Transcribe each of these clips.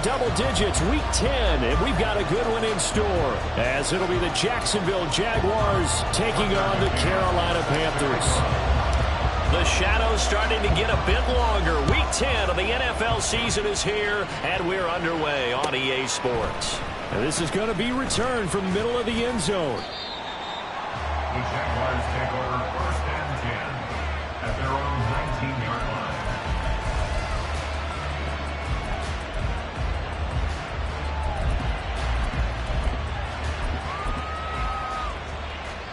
double digits, week 10, and we've got a good one in store, as it'll be the Jacksonville Jaguars taking on the Carolina Panthers. The shadow's starting to get a bit longer. Week 10 of the NFL season is here, and we're underway on EA Sports. And this is going to be returned from the middle of the end zone. The Jaguars take over first and 10 at their own 19-yard line.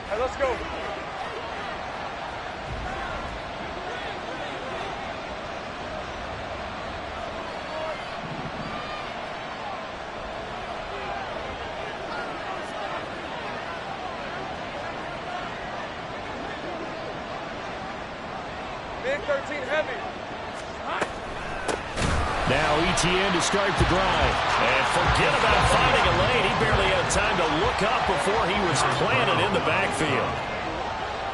All right, let's go. Big 13 heavy. Now ETN to start the drive. And forget about finding a lane. He barely had time to look up before he was planted in the backfield.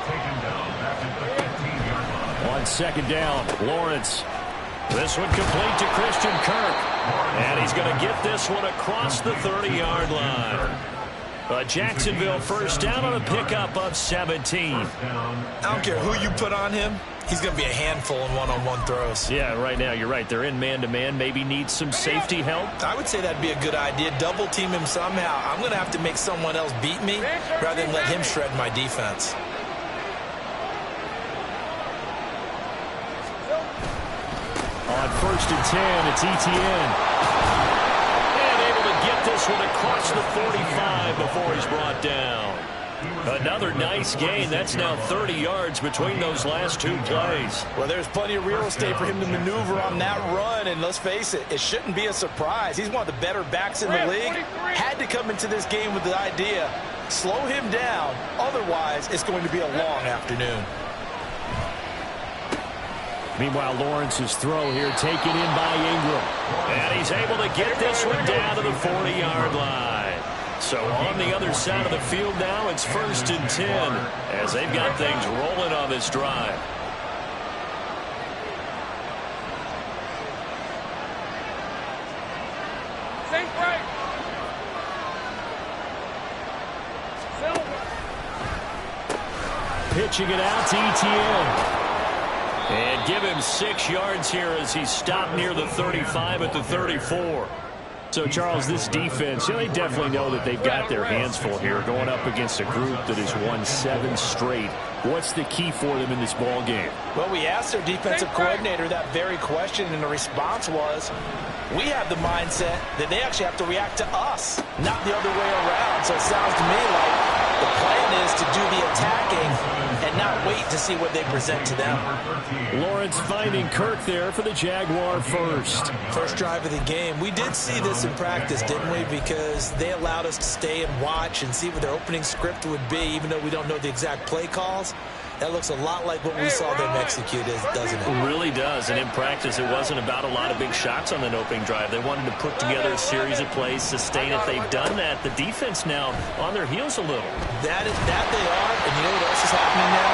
Taken down back at the 15-yard line. On second down, Lawrence. This one complete to Christian Kirk. And he's going to get this one across the 30-yard line. Jacksonville first down on a pickup of 17. I don't care who you put on him. He's going to be a handful in one-on-one throws. Yeah, right now, you're right. They're in man-to-man. Maybe need some safety help. I would say that'd be a good idea. Double team him somehow. I'm going to have to make someone else beat me rather than let him shred my defense. On first and 10, it's ETN. And able to get this one across the 45 before he's brought down. Another nice gain. That's now 30 yards between those last two plays. Well, there's plenty of real estate for him to maneuver on that run, and let's face it, it shouldn't be a surprise. He's one of the better backs in the league. Had to come into this game with the idea, slow him down, otherwise it's going to be a long afternoon. Meanwhile, Lawrence's throw here taken in by Ingram. And he's able to get this one down to the 40-yard line. So on the other side of the field now, it's first and 10 as they've got things rolling on this drive. Safe break. Pitching it out to ETN. And give him 6 yards here as he's stopped near the 35 at the 34. So, Charles, this defense, they definitely know that they've got their hands full here going up against a group that has won 7 straight. What's the key for them in this ball game? Well, we asked their defensive coordinator that very question, and the response was, we have the mindset that they actually have to react to us, not the other way around. So it sounds to me like the plan is to do the attacking and not wait to see what they present to them. Lawrence finding Kirk there for the Jaguar first. First drive of the game. We did see this in practice, didn't we? Because they allowed us to stay and watch and see what their opening script would be, even though we don't know the exact play calls. That looks a lot like what we saw them execute, doesn't it? It really does. And in practice, it wasn't about a lot of big shots on that opening drive. They wanted to put together a series of plays, sustain it. They've done that. The defense now on their heels a little. That they are. And you know what else is happening now?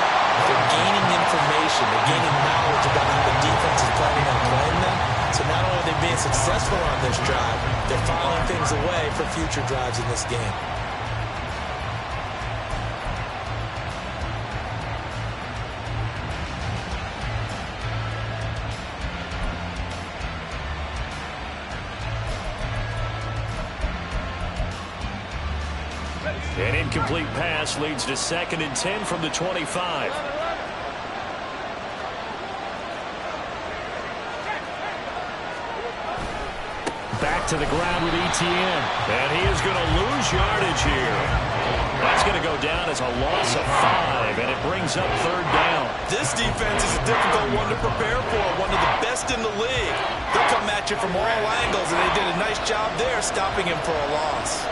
They're gaining information. They're gaining knowledge about how the defense is planning on playing them. So not only are they being successful on this drive, they're filing things away for future drives in this game. An incomplete pass leads to second and 10 from the 25. Back to the ground with ETN. And he is going to lose yardage here. That's going to go down as a loss of 5, and it brings up third down. This defense is a difficult one to prepare for, one of the best in the league. They'll come at you from all angles, and they did a nice job there stopping him for a loss.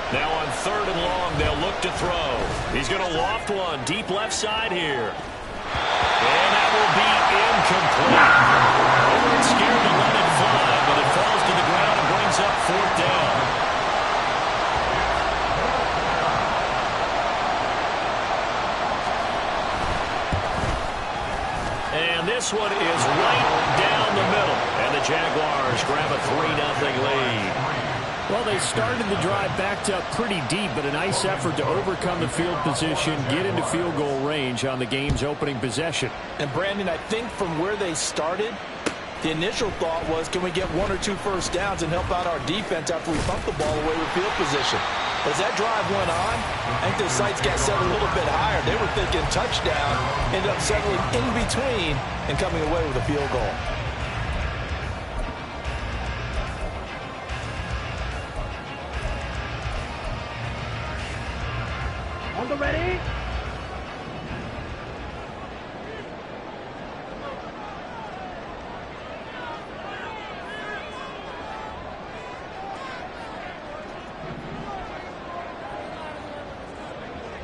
Now on third and long, they'll look to throw. He's going to loft one deep left side here. And that will be incomplete. They weren't scared to let it fly, but it falls to the ground and brings up fourth down. And this one is right down the Jaguars grab a 3-0 lead. Well, they started the drive backed up pretty deep, but a nice effort to overcome the field position, get into field goal range on the game's opening possession. And, Brandon, I think from where they started, the initial thought was, can we get 1 or 2 first downs and help out our defense after we pump the ball away with field position? But as that drive went on, I think their sights got set a little bit higher. They were thinking touchdown, ended up settling in between and coming away with a field goal. On the ready.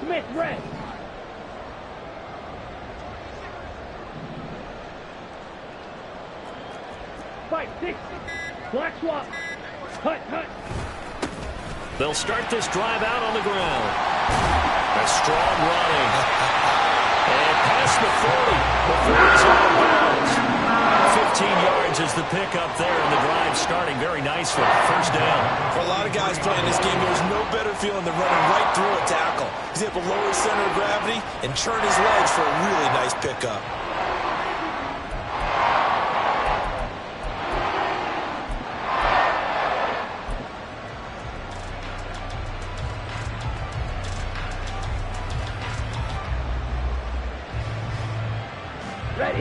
Smith, red. Fight, 6. Black swap. Hut, hut. They'll start this drive out on the ground. A strong running. And past the 40 before it's out of bounds. 15 yards is the pickup there, and the drive starting very nicely. First down. For a lot of guys playing this game, there's no better feeling than running right through a tackle. He's able to lower his center of gravity and churn his legs for a really nice pickup.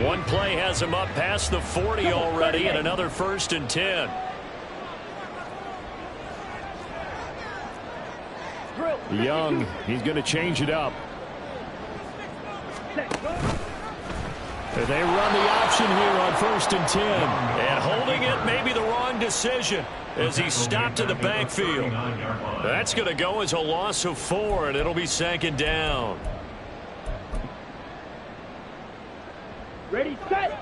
One play has him up past the 40 already, and another 1st and 10. Young, he's going to change it up. They run the option here on 1st and 10. And holding it may be the wrong decision as he stopped in the backfield. That's going to go as a loss of 4, and it'll be 2nd down. Ready, set.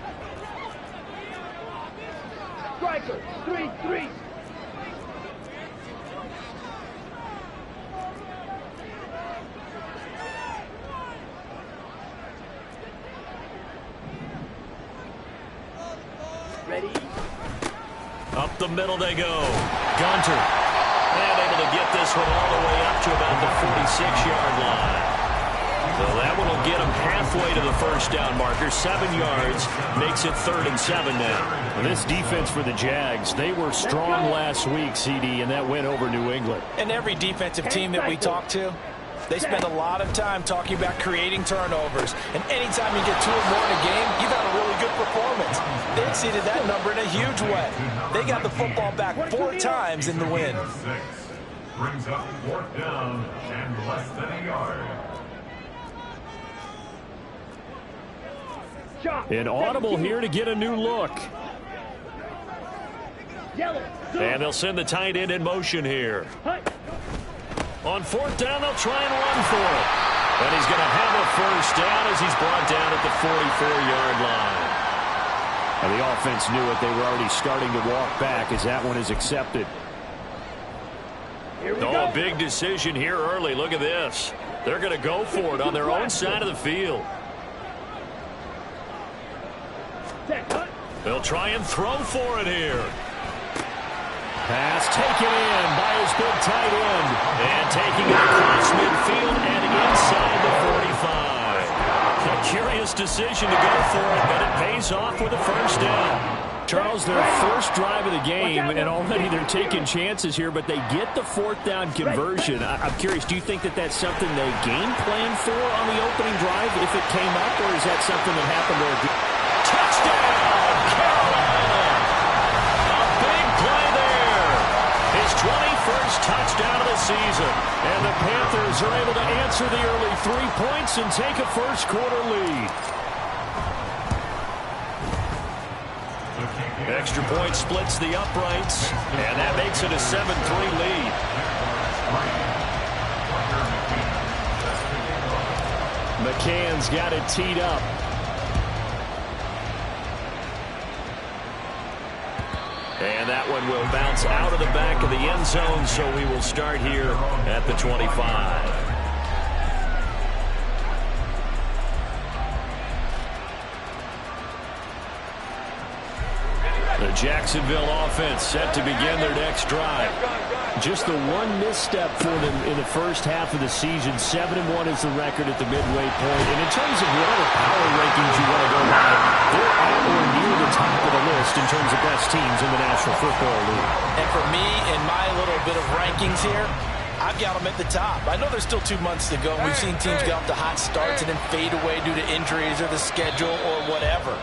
Striker, 3-3. Ready. Up the middle they go. Gunter. And able to get this one all the way up to about the 46-yard line. So that one will get him halfway to the first down marker. 7 yards makes it 3rd and 7 now. Well, this defense for the Jags, they were strong last week, CD, and that went over New England. And every defensive team that we talk to, they spend a lot of time talking about creating turnovers. And anytime you get 2 or more in a game, you've had a really good performance. They exceeded that number in a huge way. They got the football back 4 times in the win. Brings up 4th down and less than a yard. An audible here to get a new look. And they'll send the tight end in motion here. On 4th down, they'll try and run for it. And he's going to have a first down as he's brought down at the 44-yard line. And the offense knew it. They were already starting to walk back as that one is accepted. Oh, a big decision here early. Look at this. They're going to go for it on their own side of the field. They'll try and throw for it here. Pass taken in by his big tight end. And taking it across midfield and inside the 45. A curious decision to go for it, but it pays off with a first down. Charles, their first drive of the game, and already they're taking chances here, but they get the 4th down conversion. I'm curious, do you think that that's something they game plan for on the opening drive if it came up, or is that something that happened there? Touchdown, Carolina! A big play there. His 21st touchdown of the season. And the Panthers are able to answer the early 3 points and take a first-quarter lead. Extra point splits the uprights, and that makes it a 7-3 lead. McCann's got it teed up. And that one will bounce out of the back of the end zone, so we will start here at the 25. The Jacksonville offense set to begin their next drive. Just the one misstep for them in the first half of the season. 7-1 is the record at the midway point. And in terms of whatever power rankings you want to go by, they're at or near the top of the list in terms of best teams in the National Football League. And for me, in my little bit of rankings here, I've got them at the top. I know there's still 2 months to go. We've seen teams get off to hot starts and then fade away due to injuries or the schedule or whatever.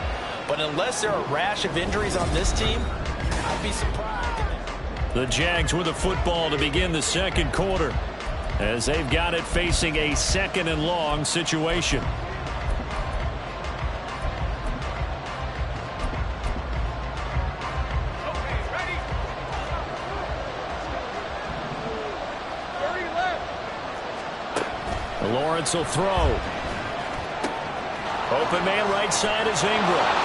But unless there are a rash of injuries on this team, I'd be surprised. The Jags with the football to begin the second quarter as they've got it facing a 2nd and long situation. Lawrence will throw. Open man right side is Ingram.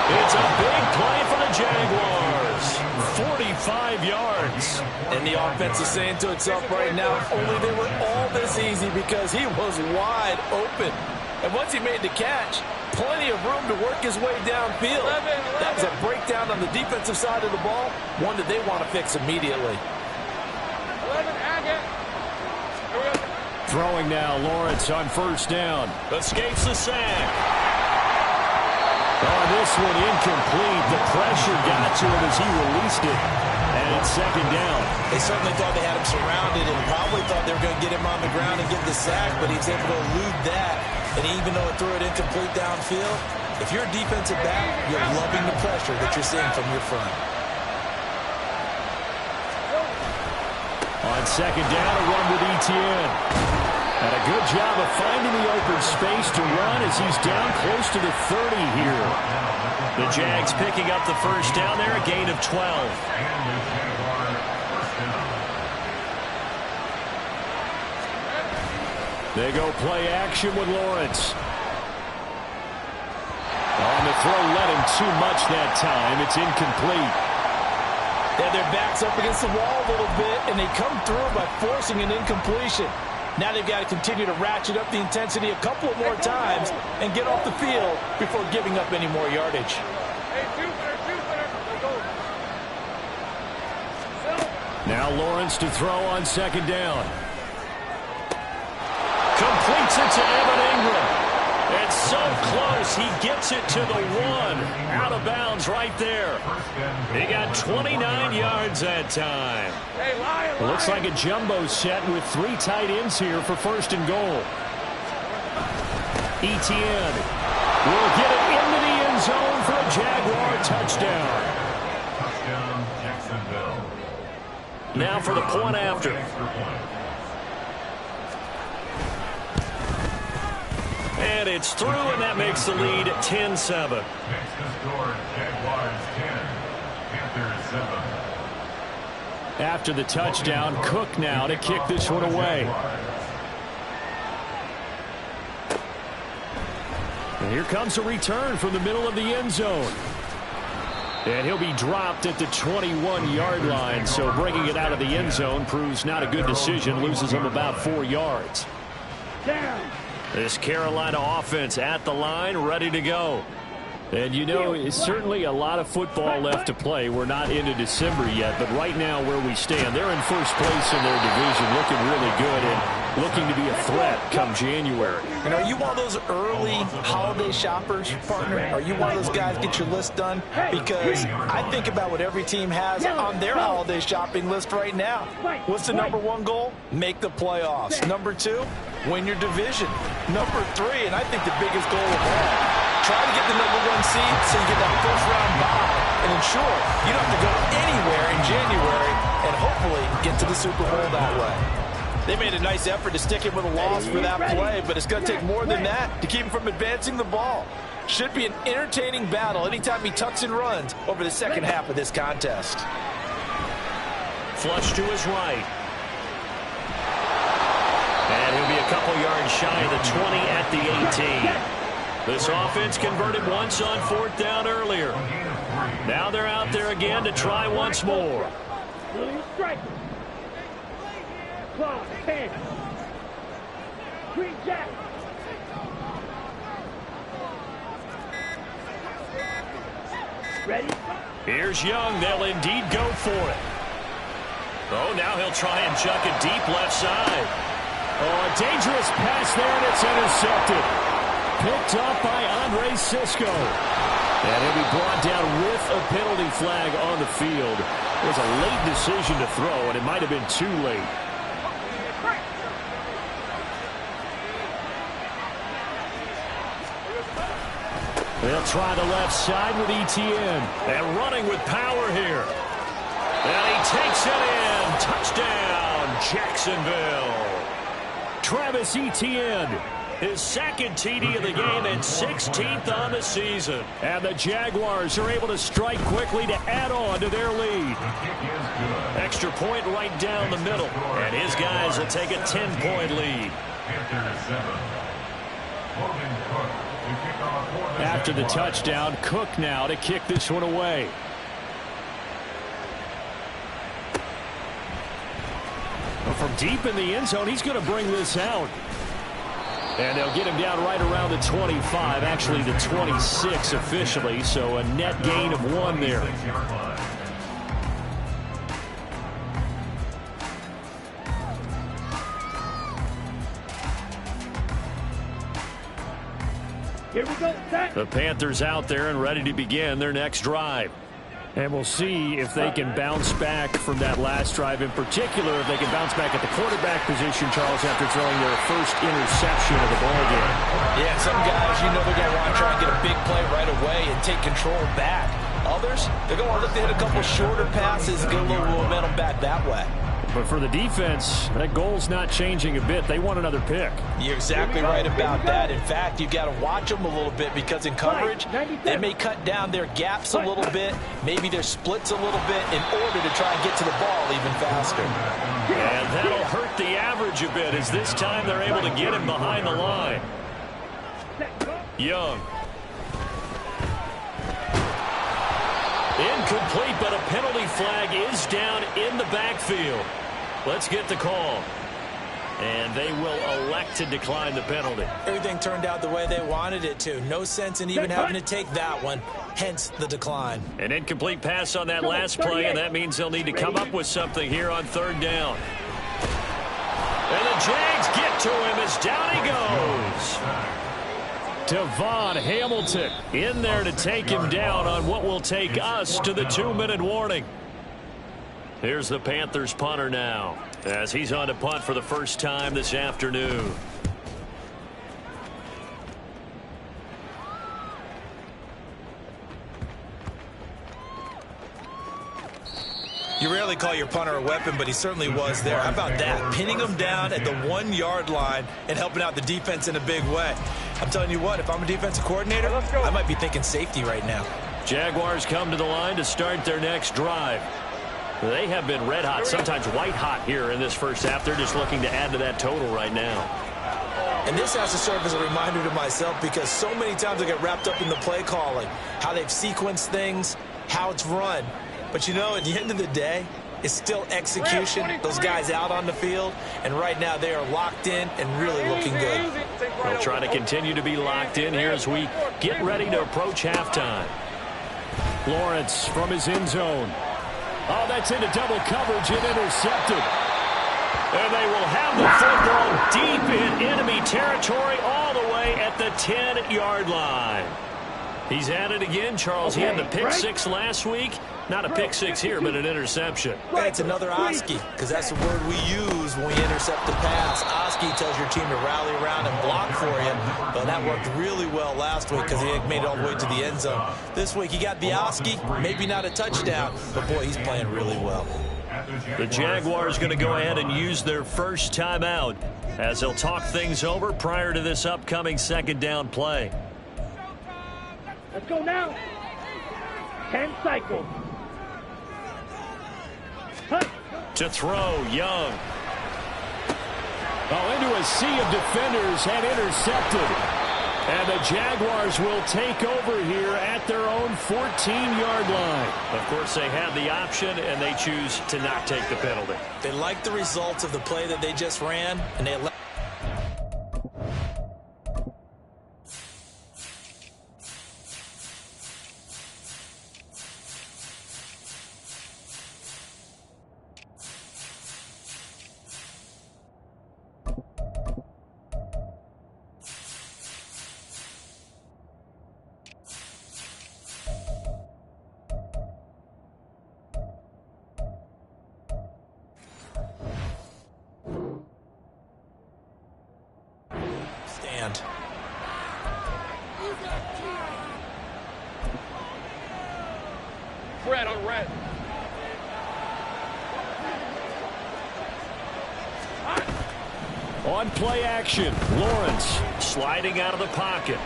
It's a big play for the Jaguars. 45 yards. And the offense is saying to itself right now, only they were all this easy because he was wide open. And once he made the catch, plenty of room to work his way downfield. That was a breakdown on the defensive side of the ball, one that they want to fix immediately. Throwing now, Lawrence on first down. Escapes the sack. Oh, this one incomplete. The pressure got to him as he released it. And it's 2nd down. They certainly thought they had him surrounded and probably thought they were going to get him on the ground and get the sack, but he was able to elude that. And even though it threw it incomplete downfield, if you're a defensive back, you're loving the pressure that you're seeing from your front. On 2nd down, a run with Etienne. And a good job of finding the open space to run as he's down close to the 30 here. The Jags picking up the first down there, a gain of 12. They go play action with Lawrence. On the throw, let him too much that time. It's incomplete. They have their backs up against the wall a little bit, and they come through by forcing an incompletion. Now they've got to continue to ratchet up the intensity a couple of more times and get off the field before giving up any more yardage. Now Lawrence to throw on 2nd down. Completes it to Evan Ingram. It's so close, he gets it to the 1. Out of bounds right there. He got 29 yards that time. Looks like a jumbo set with 3 tight ends here for 1st and goal. Etienne will get it into the end zone for a Jaguar touchdown. Touchdown, Jacksonville. Now for the point after. And it's through, and that makes the lead 10-7. Next to score, Jaguars 10, Panthers 7. After the touchdown, Cook now to kick this one away. And here comes a return from the middle of the end zone. And he'll be dropped at the 21-yard line, so bringing it out of the end zone proves not a good decision, loses him about 4 yards. This Carolina offense at the line, ready to go. And you know, it's certainly a lot of football left to play. We're not into December yet, but right now where we stand, they're in first place in their division, looking really good and looking to be a threat come January. And are you one of those early holiday shoppers, partner? Are you one of those guys get your list done? Because I think about what every team has on their holiday shopping list right now. What's the #1 goal? Make the playoffs. #2, win your division. #3, and I think the biggest goal of all, try to get the #1 seed so you get that first-round bye and ensure you don't have to go anywhere in January and hopefully get to the Super Bowl that way. They made a nice effort to stick him with a loss for that play, but it's going to take more than that to keep him from advancing the ball. Should be an entertaining battle anytime he tucks and runs over the second half of this contest. Flush to his right. And he'll be a couple yards shy of the 20 at the 18. This offense converted once on 4th down earlier. Now they're out there again to try once more. Ready? Here's Young. They'll indeed go for it. Oh, now he'll try and chuck it deep left side. Oh, a dangerous pass there, and it's intercepted. Picked up by Andre Sisco. And he'll be brought down with a penalty flag on the field. It was a late decision to throw, and it might have been too late. They'll try the left side with Etienne. And running with power here. And he takes it in. Touchdown, Jacksonville. Travis Etienne, his second TD of the game and 16th on the season. And the Jaguars are able to strike quickly to add on to their lead. Extra point right down the middle. And his guys will take a 10-point lead. After the touchdown, Cook now to kick this one away. Well, from deep in the end zone, he's going to bring this out. And they'll get him down right around the 25, actually the 26 officially, so a net gain of 1 there. Here we go, set. The Panthers out there and ready to begin their next drive. And we'll see if they can bounce back from that last drive, in particular if they can bounce back at the quarterback position, Charles, after throwing their first interception of the ballgame. Yeah, some guys, you know they're going to want to try and get a big play right away and take control back. Others, they're going to look to hit a couple shorter passes and get a little momentum back that way. But for the defense, that goal's not changing a bit. They want another pick. You're exactly right about that. In fact, you've got to watch them a little bit because in coverage, they may cut down their gaps a little bit, maybe their splits a little bit in order to try and get to the ball even faster. And that'll hurt the average a bit as this time they're able to get him behind the line. Young. Incomplete, but a penalty flag is down in the backfield. Let's get the call. And they will elect to decline the penalty. Everything turned out the way they wanted it to. No sense in even having to take that one, hence the decline. An incomplete pass on that last play, and that means they'll need to come up with something here on 3rd down. And the Jags get to him as down he goes. Devon Hamilton in there to take him down on what will take us to the 2-minute warning. Here's the Panthers punter now as he's on to punt for the first time this afternoon. You rarely call your punter a weapon, but he certainly was there. How about that? Pinning him down at the 1-yard line and helping out the defense in a big way. I'm telling you what, if I'm a defensive coordinator, I might be thinking safety right now. Jaguars come to the line to start their next drive. They have been red hot, sometimes white hot here in this first half. They're just looking to add to that total right now. And this has to serve as a reminder to myself because so many times I get wrapped up in the play calling, how they've sequenced things, how it's run. But, you know, at the end of the day, it's still execution. Those guys out on the field, and right now they are locked in and really looking good. We'll try to continue to be locked in here as we get ready to approach halftime. Lawrence from his end zone. Oh, that's into double coverage and intercepted. And they will have the football deep in enemy territory all the way at the 10-yard line. He's at it again, Charles. He had the pick six last week. Not a pick six here, but an interception. It's another Oski, because that's the word we use when we intercept the pass. Oski tells your team to rally around and block for you. But that worked really well last week because he made it all the way to the end zone. This week he got the Oski, maybe not a touchdown, but boy, he's playing really well. The Jaguars going to go ahead and use their first timeout as they'll talk things over prior to this upcoming 2nd down play. Let's go now. 10 cycles. To throw, Young. Oh, into a sea of defenders and intercepted. And the Jaguars will take over here at their own 14-yard line. Of course, they had the option, and they choose to not take the penalty. They like the results of the play that they just ran, and they Stand. Red on red. On play action, Lawrence sliding out of the pocket.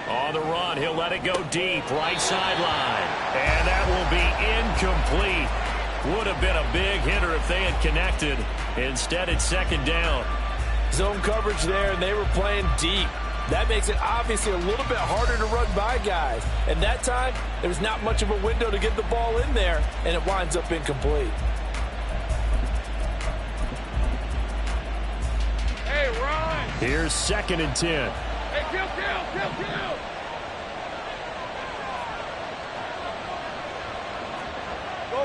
On the run, he'll let it go deep, right sideline. And that will be incomplete. Would have been a big hitter if they had connected. Instead, it's second down. Zone coverage there, and they were playing deep. That makes it obviously a little bit harder to run by guys. And that time, there's not much of a window to get the ball in there, and it winds up incomplete. Hey, run! Here's 2nd and 10. Hey, kill!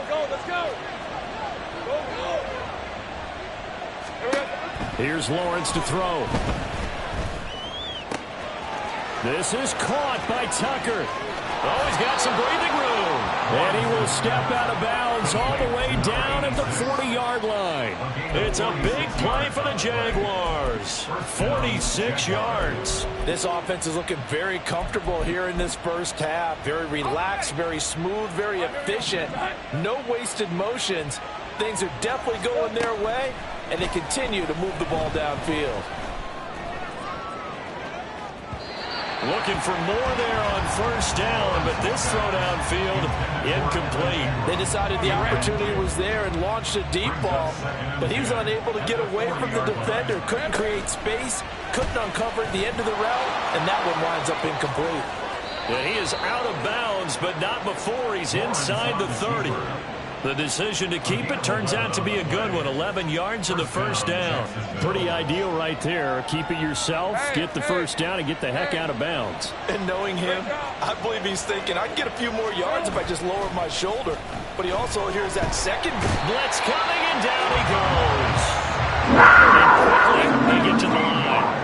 Go, let's go! Go! Here's Lawrence to throw. This is caught by Tucker. Oh, he's got some breathing room. And he will step out of bounds all the way down at the 40-yard line. It's a big play for the Jaguars. 46 yards. This offense is looking very comfortable here in this first half. Very relaxed, very smooth, very efficient. No wasted motions. Things are definitely going their way, and they continue to move the ball downfield. Looking for more there on first down, but this throw downfield incomplete. They decided the opportunity was there and launched a deep ball, but he was unable to get away from the defender, couldn't create space, couldn't uncover the end of the route, and that one winds up incomplete. Yeah, he is out of bounds, but not before he's inside the 30. The decision to keep it turns out to be a good one. 11 yards in the first down. Pretty ideal right there. Keep it yourself, get the first down, and get the heck out of bounds. And knowing him, I believe he's thinking, I can get a few more yards if I just lower my shoulder. But he also hears that second blitz coming, and down he goes. And quickly, they get to the line.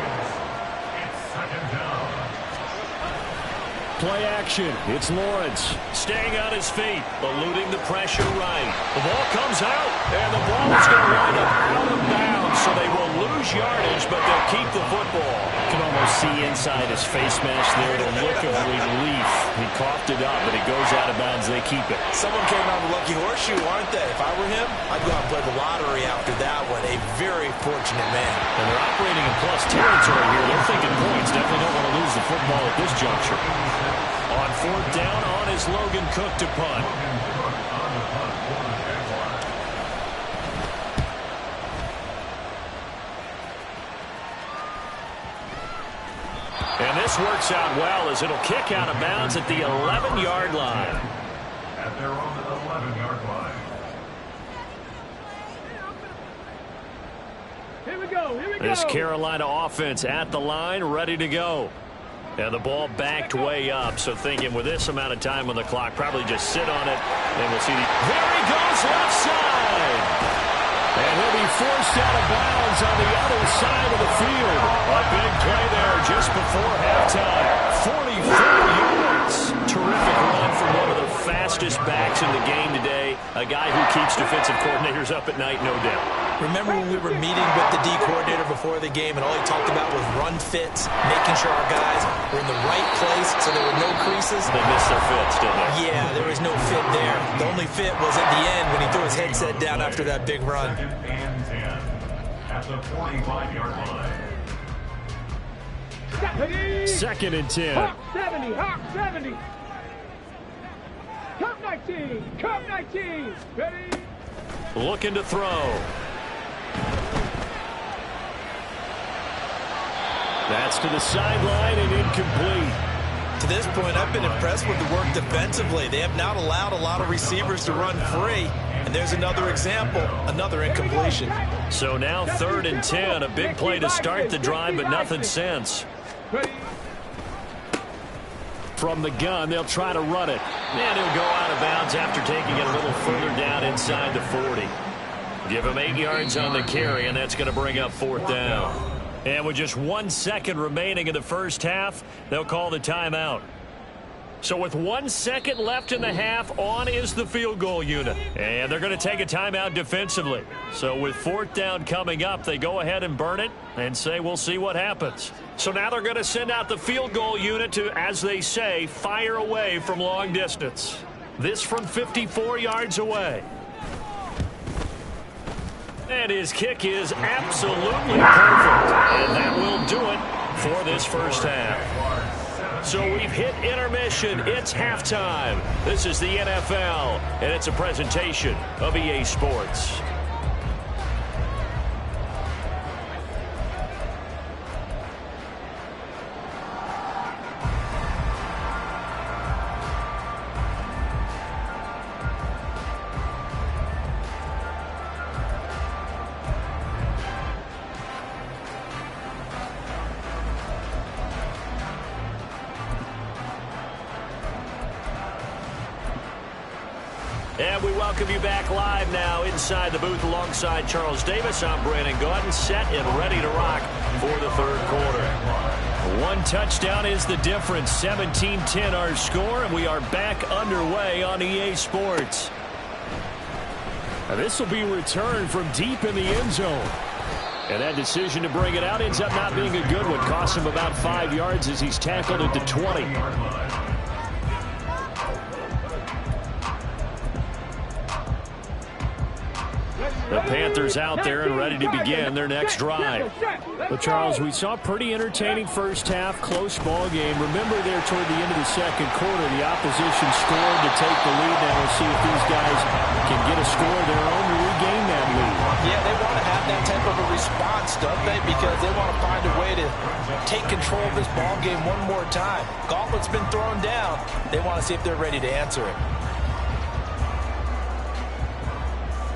Play action. It's Lawrence staying on his feet, eluding the pressure right. The ball comes out, and the ball is going to wind up out of bounds, so they will lose yardage, but they'll keep the football. You can almost see inside his face mask there the look of relief. He coughed it up, but it goes out of bounds. They keep it. Someone came out of a lucky horseshoe, aren't they? If I were him, I'd go out and play the lottery after that one. A very fortunate man. And they're operating in plus territory here. They're thinking points. Definitely don't want to lose the football at this juncture. On fourth down, on is Logan Cook to punt. And this works out well as it'll kick out of bounds at the 11-yard line. At their own 11-yard line. Here we go. This Carolina offense at the line, ready to go. And the ball backed way up, so thinking with this amount of time on the clock, probably just sit on it, and we'll see. There he goes, left side. And he'll be forced out of bounds on the other side of the field. A big play there just before halftime. 44 yards. Terrific run from one of the fastest backs in the game today. A guy who keeps defensive coordinators up at night, no doubt. Remember when we were meeting with the D coordinator before the game and all he talked about was run fits, making sure our guys were in the right place so there were no creases? They missed their fits, didn't they? Yeah, there was no fit there. The only fit was at the end when he threw his headset down after that big run. And 10 at the 45-yard line. 2nd and 10. Hawk 70, Hawk 70. Cup 19, Cup 19. Ready? Looking to throw. That's to the sideline and incomplete. To this point, I've been impressed with the work defensively. They have not allowed a lot of receivers to run free. And there's another example, another incompletion. So now 3rd and 10, a big play to start the drive, but nothing since. From the gun, they'll try to run it. And he'll go out of bounds after taking it a little further down inside the 40. Give him 8 yards on the carry, and that's going to bring up 4th down. And with just 1 second remaining in the first half, they'll call the timeout. So with 1 second left in the half, on is the field goal unit. And they're going to take a timeout defensively. So with 4th down coming up, they go ahead and burn it and say we'll see what happens. So now they're going to send out the field goal unit to, as they say, fire away from long distance. This from 54 yards away. And his kick is absolutely perfect. And that will do it for this first half. So we've hit intermission. It's halftime. This is the NFL, and it's a presentation of EA Sports. And we welcome you back live now inside the booth alongside Charles Davis. I'm Brandon Gaudin, set and ready to rock for the third quarter. 1 touchdown is the difference. 17-10 our score, and we are back underway on EA Sports. Now this will be returned from deep in the end zone. And that decision to bring it out ends up not being a good one. Costs him about 5 yards as he's tackled at the 20. The Panthers out there and ready to begin their next drive. But, Charles, we saw a pretty entertaining first half, close ball game. Remember there toward the end of the second quarter, the opposition scored to take the lead. Now we'll see if these guys can get a score of their own to regain that lead. Yeah, they want to have that type of a response, don't they? Because they want to find a way to take control of this ball game one more time. Gauntlet's been thrown down. They want to see if they're ready to answer it.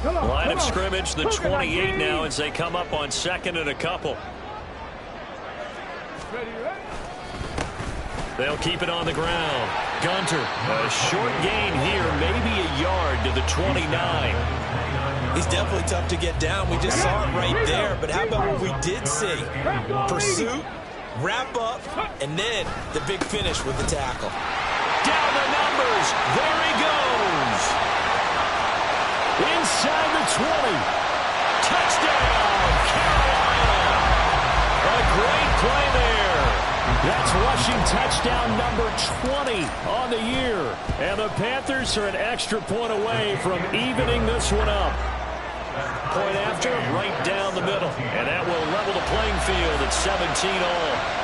Line of scrimmage, the 28 now as they come up on 2nd and a couple. They'll keep it on the ground. Gunter, a short gain here, maybe a yard to the 29. He's definitely tough to get down. We just saw it right there. But how about what we did see? Pursuit, wrap up, and then the big finish with the tackle. Down the numbers. There he goes. Inside the 20. Touchdown, Carolina. A great play there. That's rushing touchdown number 20 on the year. And the Panthers are an extra point away from evening this one up. Point after, right down the middle. And that will level the playing field at 17 all.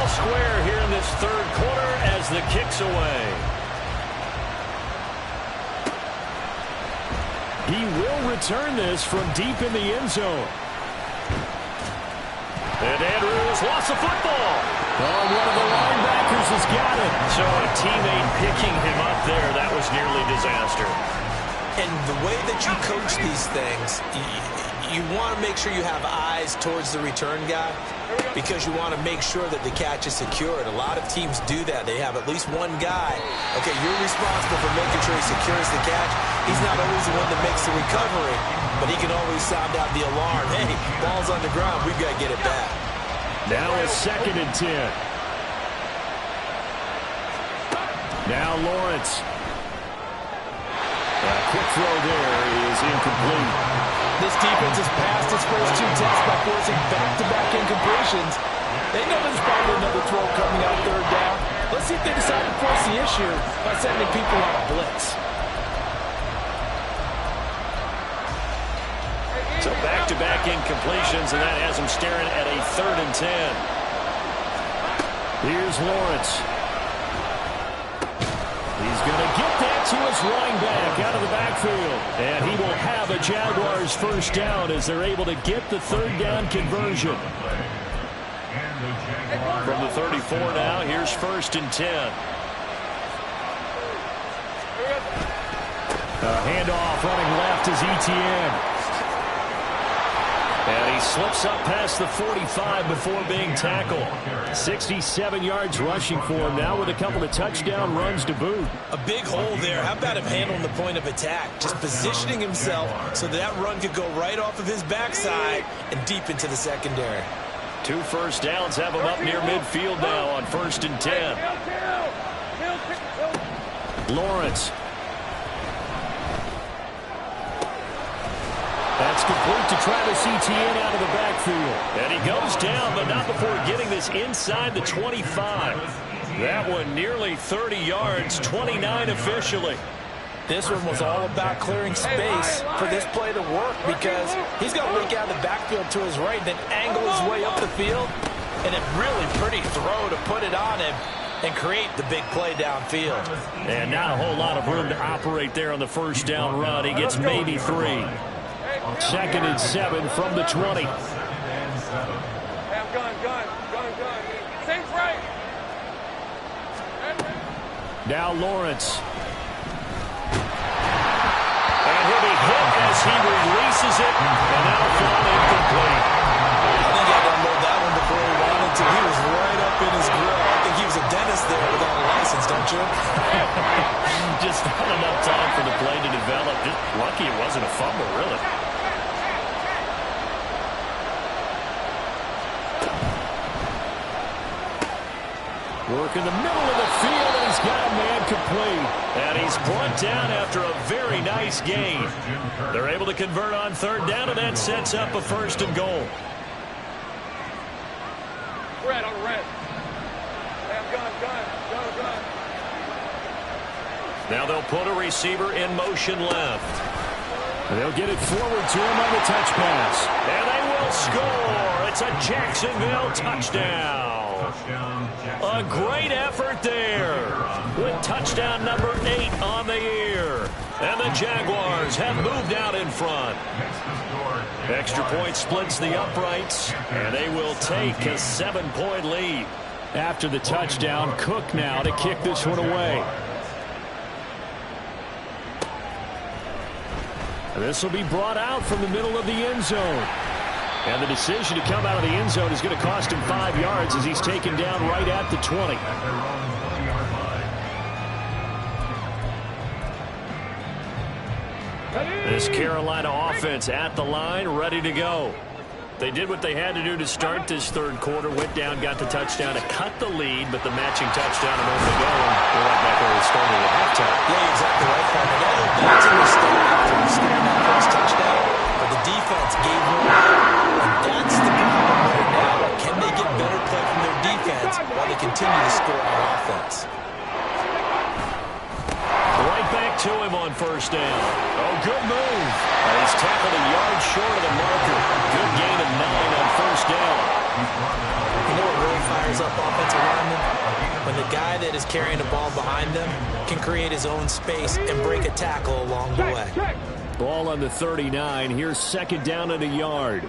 Square here in this third quarter as the kick's away. He will return this from deep in the end zone. And Andrews lost the football. Oh, one of the linebackers has got it. So a teammate picking him up there, that was nearly disaster. And the way that you coach these things, you want to make sure you have eyes towards the return guy because you want to make sure that the catch is secured. A lot of teams do that. They have at least one guy. Okay, you're responsible for making sure he secures the catch. He's not always the one that makes the recovery, but he can always sound out the alarm. Hey, ball's on the ground. We've got to get it back. Now a 2nd and 10. Now Lawrence. A quick throw there is incomplete. This defense has passed its first 2 tests by forcing back-to-back incompletions. They know there's probably another throw coming out 3rd down. Let's see if they decide to force the issue by sending people on a blitz. So back-to-back incompletions, and that has him staring at a 3rd and 10. Here's Lawrence. He's going to get that to his running back out of the backfield. And he will have a Jaguars first down as they're able to get the 3rd down conversion. From the 34 now, here's 1st and 10. A handoff running left is Etienne. And he slips up past the 45 before being tackled. 67 yards rushing for him now with a couple of touchdown runs to boot. A big hole there. How about him handling the point of attack? Just positioning himself so that run could go right off of his backside and deep into the secondary. 2 first downs have him up near midfield now on 1st and 10. Lawrence. That's complete to Travis Etienne out of the backfield. And he goes down, but not before getting this inside the 25. That one nearly 30 yards, 29 officially. This one was all about clearing space for this play to work because he's going to leak out of the backfield to his right, then angle his way up the field. And a really pretty throw to put it on him and create the big play downfield. And not a whole lot of room to operate there on the first down run. He gets maybe 3. 2nd and 7 from the 20. Gun. Saints right. Now Lawrence. And he'll be hit as he releases it. And that'll fall incomplete. I think he had to unload that one before he wanted to. He was right up in his grill. I think he was a dentist there without a license, don't you? Just not enough time for the play to develop. Just lucky it wasn't a fumble, really. Work in the middle of the field, and he's got a man complete. And he's brought down after a very nice gain. They're able to convert on 3rd down, and that sets up a 1st and goal. Red on red. Gun. Now they'll put a receiver in motion left. They'll get it forward to him on the touch pass. And they will score. It's a Jacksonville touchdown. A great effort there with touchdown number 8 on the year. And the Jaguars have moved out in front. Extra point splits the uprights, and they will take a 7-point lead. After the touchdown, Cook now to kick this one away. This will be brought out from the middle of the end zone. And the decision to come out of the end zone is going to cost him 5 yards as he's taken down right at the 20. This Carolina offense at the line, ready to go. They did what they had to do to start this 3rd quarter, went down, got the touchdown to cut the lead, but the matching touchdown a moment ago, and we're right back where we started at halftime. Yeah, exactly right, Farmer. They got back to the start after scoring that first touchdown, but the defense gave them and that's the problem right now. Can they get better play from their defense while they continue to score on offense? Right back to him on 1st down. Oh, good move. He's tackled a yard short of the marker. Good gain of 9 on 1st down. You know what really fires up offensive linemen? When the guy that is carrying the ball behind them can create his own space and break a tackle along the way. Ball on the 39. Here's 2nd down and a yard.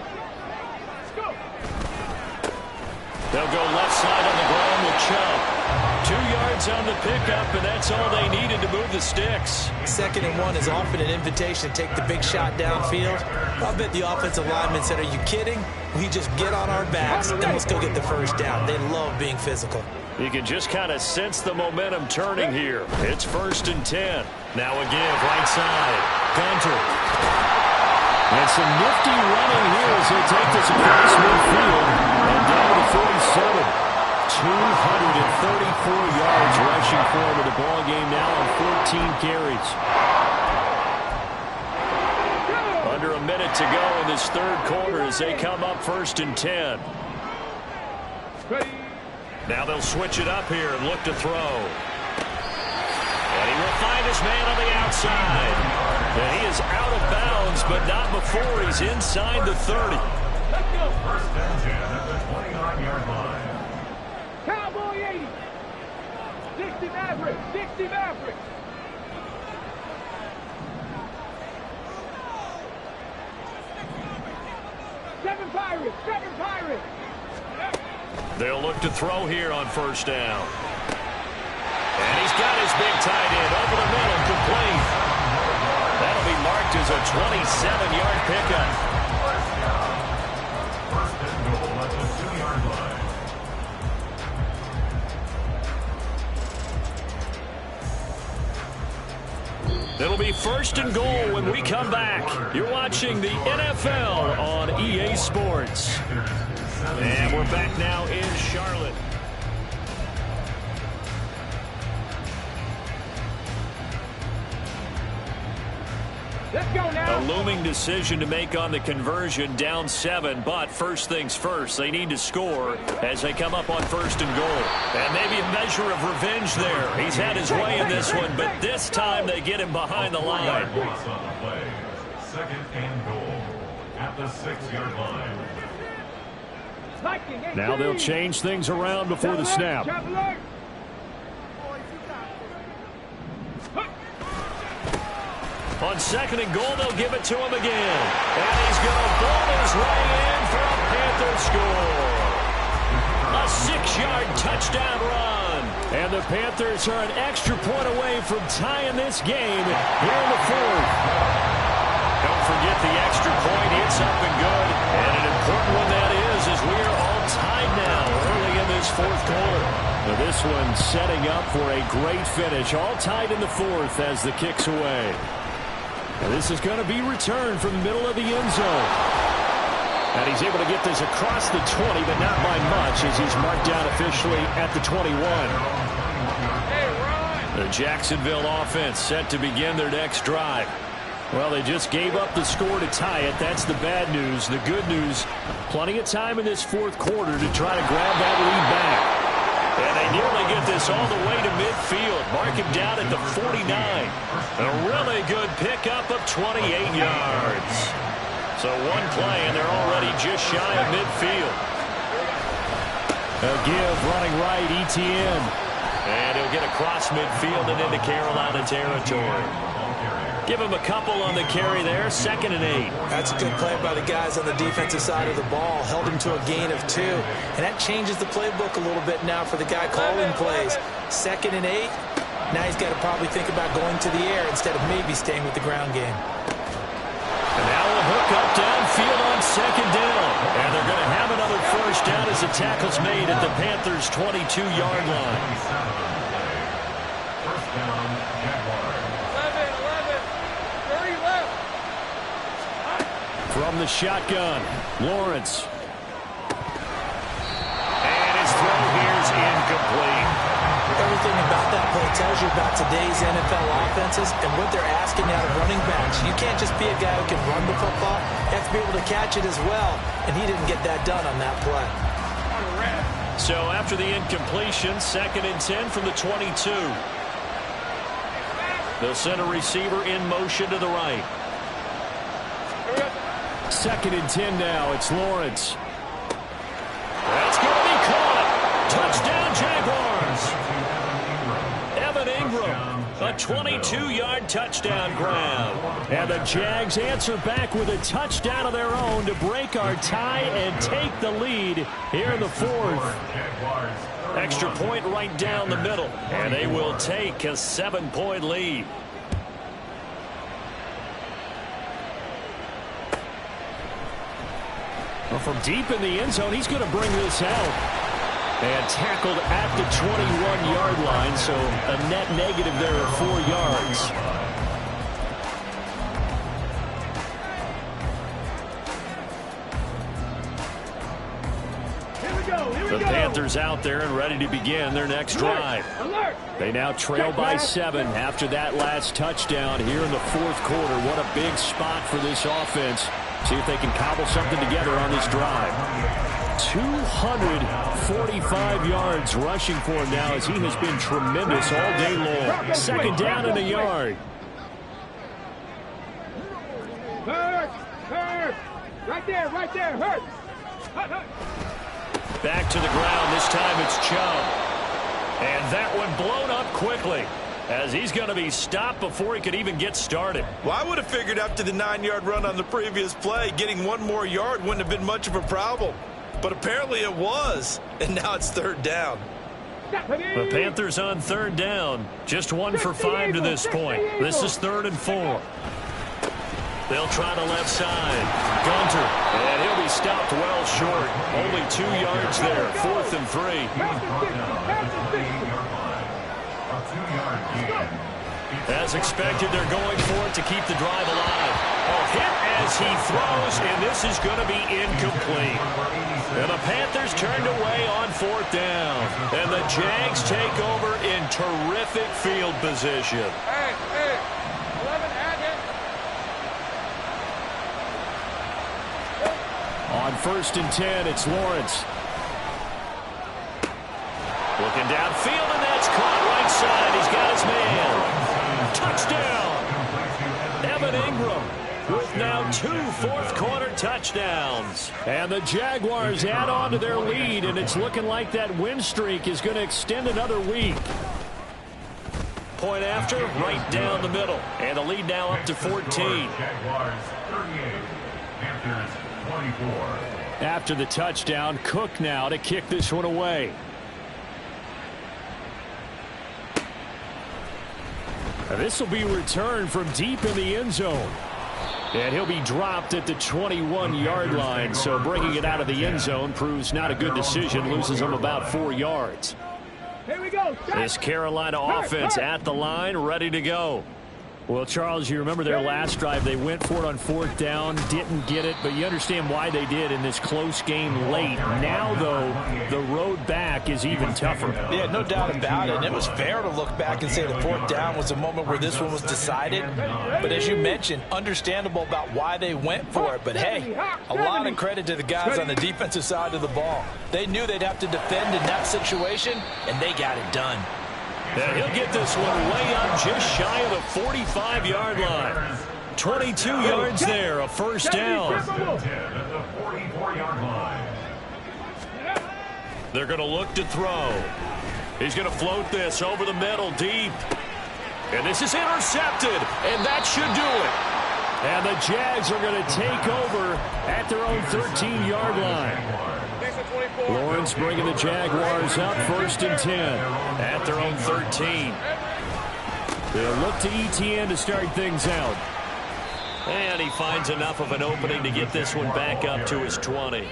They'll go left side on the ground with Chubb. 2 yards on the pickup, and that's all they needed to move the sticks. 2nd and 1 is often an invitation to take the big shot downfield. I bet the offensive lineman said, are you kidding? We just get on our backs, and let's go get the 1st down. They love being physical. You can just kind of sense the momentum turning here. It's 1st and 10. Now a give, right side. Gunter. And some nifty running here as he'll take this across midfield and down to 47. 234 yards rushing for him in the ball game now on 14 carries. Under a minute to go in this 3rd quarter as they come up 1st and 10. Now they'll switch it up here and look to throw. And he will find his man on the outside. And he is out of bounds, but not before he's inside the 30. Let's go. 1st and 10 at the 29-yard line. Cowboy 80. 60 Maverick. 60 Maverick. Seven Pirates. They'll look to throw here on 1st down. And he's got his big tight end over the middle, complete. That'll be marked as a 27-yard pickup. It'll be 1st and goal when we come back. You're watching the NFL on EA Sports. And we're back now in Charlotte. Let's go now. A looming decision to make on the conversion, down 7. But first things first, they need to score as they come up on 1st and goal. And maybe a measure of revenge there. He's had his way in this one, but this time they get him behind the line. 2nd and goal at the 6-yard line. Now they'll change things around before the snap. On 2nd and goal, they'll give it to him again. And he's going to ball his way in for a Panther score. A 6-yard touchdown run. And the Panthers are an extra point away from tying this game here in the 4th. Don't forget the extra point. It's up and good. And an important one that is, as we are all tied now early in this 4th quarter. Now this one setting up for a great finish. All tied in the 4th as the kick's away. And this is going to be returned from the middle of the end zone. And he's able to get this across the 20, but not by much as he's marked down officially at the 21. The Jacksonville offense set to begin their next drive. Well, they just gave up the score to tie it. That's the bad news. The good news, plenty of time in this 4th quarter to try to grab that lead back. And they nearly get this all the way to midfield. Mark him down at the 49. A really good pickup of 28 yards. So one play, and they're already just shy of midfield. A give running right, ETN. And he'll get across midfield and into Carolina territory. Give him a couple on the carry there. 2nd and 8. That's a good play by the guys on the defensive side of the ball. Held him to a gain of 2. And that changes the playbook a little bit now for the guy calling plays. 2nd and 8. Now he's got to probably think about going to the air instead of maybe staying with the ground game. And now a hook up downfield on 2nd down. And they're going to have another 1st down as the tackle's made at the Panthers' 22-yard line. 1st down, Jaguars. 30 left. From the shotgun, Lawrence. And his throw here's incomplete. Everything about that play tells you about today's NFL offenses and what they're asking out of running backs. You can't just be a guy who can run the football. You have to be able to catch it as well, and he didn't get that done on that play. So after the incompletion, 2nd and 10 from the 22. They'll send a receiver in motion to the right. 2nd and 10 now. It's Lawrence. That's going to be caught. Touchdown, Jaguars. Evan Ingram, a 22-yard touchdown grab. And the Jags answer back with a touchdown of their own to break our tie and take the lead here in the 4th. Extra point right down the middle, and they will take a 7-point lead. Well, from deep in the end zone, he's going to bring this out. And tackled at the 21-yard line, so a net negative there of 4 yards. The Panthers out there and ready to begin their next drive. They now trail by 7 after that last touchdown here in the 4th quarter. What a big spot for this offense. See if they can cobble something together on this drive. 245 yards rushing for him now as he has been tremendous all day long. 2nd down and a yard. Hurt! Right there, hurt! Back to the ground. This time it's Chubb. And that one blown up quickly as he's going to be stopped before he could even get started. Well, I would have figured after the 9-yard run on the previous play, getting 1 more yard wouldn't have been much of a problem. But apparently it was, and now it's 3rd down. The Panthers on 3rd down. Just 1 for 5 to this point. This is 3rd and 4. They'll try the left side. Gunter, and he'll be stopped well short. Only 2 yards there. 4th and 3. A 2-yard gain. As expected, they're going for it to keep the drive alive. Oh, hit as he throws, and this is going to be incomplete. And the Panthers turned away on 4th down. And the Jags take over in terrific field position. Hey, 11, add it. On 1st and 10, it's Lawrence. Looking downfield, and that's caught right side. He's got his man. Touchdown. Evan Ingram with now 2 fourth-quarter touchdowns. And the Jaguars add on to their lead, and it's looking like that win streak is going to extend another week. Point after, right down the middle. And the lead now up to 14. Jaguars 38, Panthers 24. After the touchdown, Cook now to kick this one away. This will be returned from deep in the end zone. And he'll be dropped at the 21-yard line. So bringing it out of the end zone proves not a good decision. Loses him about 4 yards. Here we go. This Carolina offense at the line, ready to go. Well, Charles, you remember their last drive. They went for it on 4th down, didn't get it, but you understand why they did in this close game late. Now, though, the road back is even tougher. Yeah, no doubt about it. And it was fair to look back and say the 4th down was the moment where this one was decided. But as you mentioned, understandable about why they went for it. But, hey, a lot of credit to the guys on the defensive side of the ball. They knew they'd have to defend in that situation, and they got it done. And he'll get this one way up just shy of the 45-yard line. 22 yards there, a first down. They're going to look to throw. He's going to float this over the middle deep. And this is intercepted, and that should do it. And the Jags are going to take over at their own 13-yard line. Lawrence bringing the Jaguars up 1st and 10 at their own 13. They'll look to Etienne to start things out. And he finds enough of an opening to get this one back up to his 20.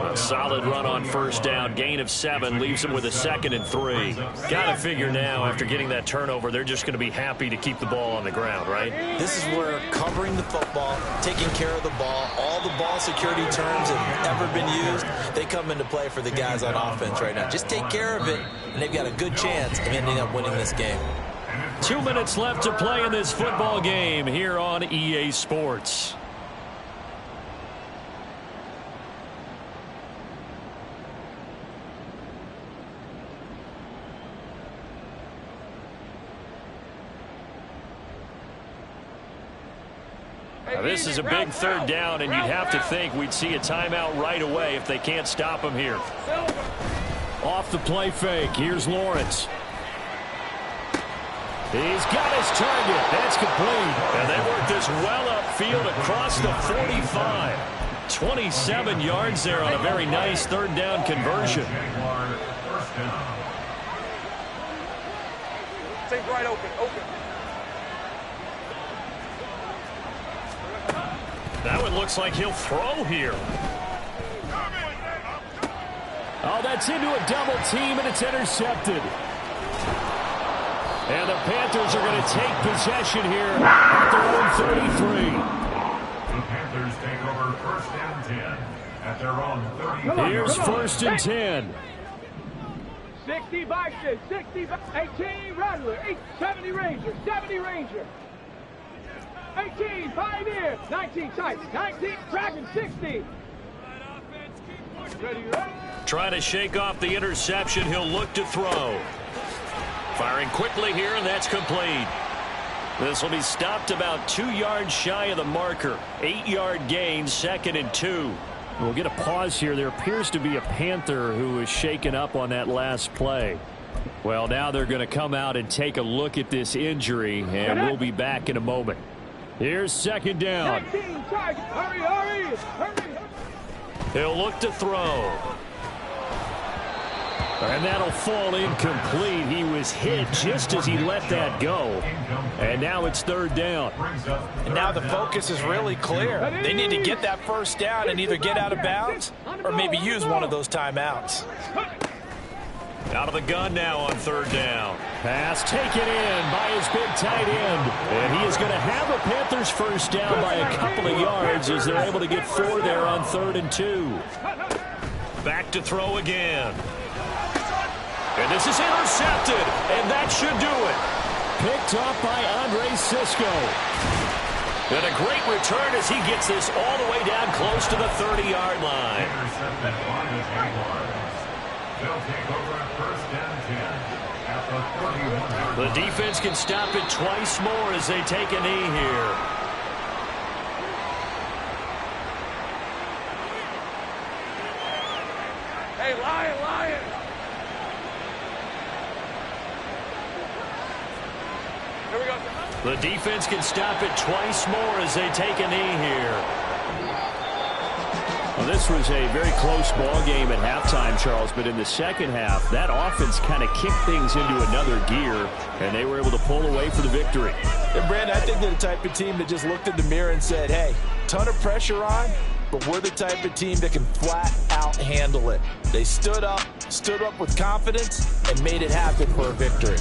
A solid run on 1st down. Gain of 7 leaves him with a 2nd and 3. Got to figure now after getting that turnover, they're just going to be happy to keep the ball on the ground, right? This is where covering the football, taking care of the ball, all the ball security terms have ever been used, they come into play for the guys on offense right now. Just take care of it, and they've got a good chance of ending up winning this game. 2 minutes left to play in this football game here on EA Sports. Now, this is a big 3rd down, and you'd have to think we'd see a timeout right away if they can't stop him here. Off the play fake, here's Lawrence. He's got his target. That's complete. And they work this well upfield across the 45. 27 yards there on a very nice 3rd down conversion. Stay right open. That one looks like he'll throw here. Oh, that's into a double team, and it's intercepted. And the Panthers are going to take possession here at their own 33. The Panthers take over 1st and 10 at their own 30. Here's 1st and 10. 60 Bison, 60, 18 Rattler, 70 Ranger, 70 Ranger. 18 Pioneer, 19 Titan, 19 Dragon, 60. Ready, right? Trying to shake off the interception. He'll look to throw. Firing quickly here, and that's complete. This will be stopped about 2 yards shy of the marker. 8-yard gain, 2nd and 2. We'll get a pause here. There appears to be a Panther who was shaken up on that last play. Well, now they're going to come out and take a look at this injury, and we'll be back in a moment. Here's 2nd down. 19 Titan, hurry. He'll look to throw. And that'll fall incomplete. He was hit just as he let that go. And now it's 3rd down. And now the focus is really clear. They need to get that 1st down and either get out of bounds or maybe use one of those timeouts. Out of the gun now on third down. Pass taken in by his big tight end. And he is going to have a Panthers first down by a couple of yards as they're able to get 4 there on 3rd and 2. Back to throw again. And this is intercepted, and that should do it. Picked off by Andre Sisco. And a great return as he gets this all the way down close to the 30-yard line. Intercepted by the Jaguars. They'll take over at 1st and 10 at the 31-yard line. The defense can stop it twice more as they take a knee here. Hey, Lion! Here we go. The defense can stop it twice more as they take a knee here. Well, this was a very close ball game at halftime, Charles, but in the second half, that offense kind of kicked things into another gear, and they were able to pull away for the victory. And Brandon, I think they're the type of team that just looked in the mirror and said, hey, ton of pressure on, but we're the type of team that can flat out handle it. They stood up with confidence, and made it happen for a victory.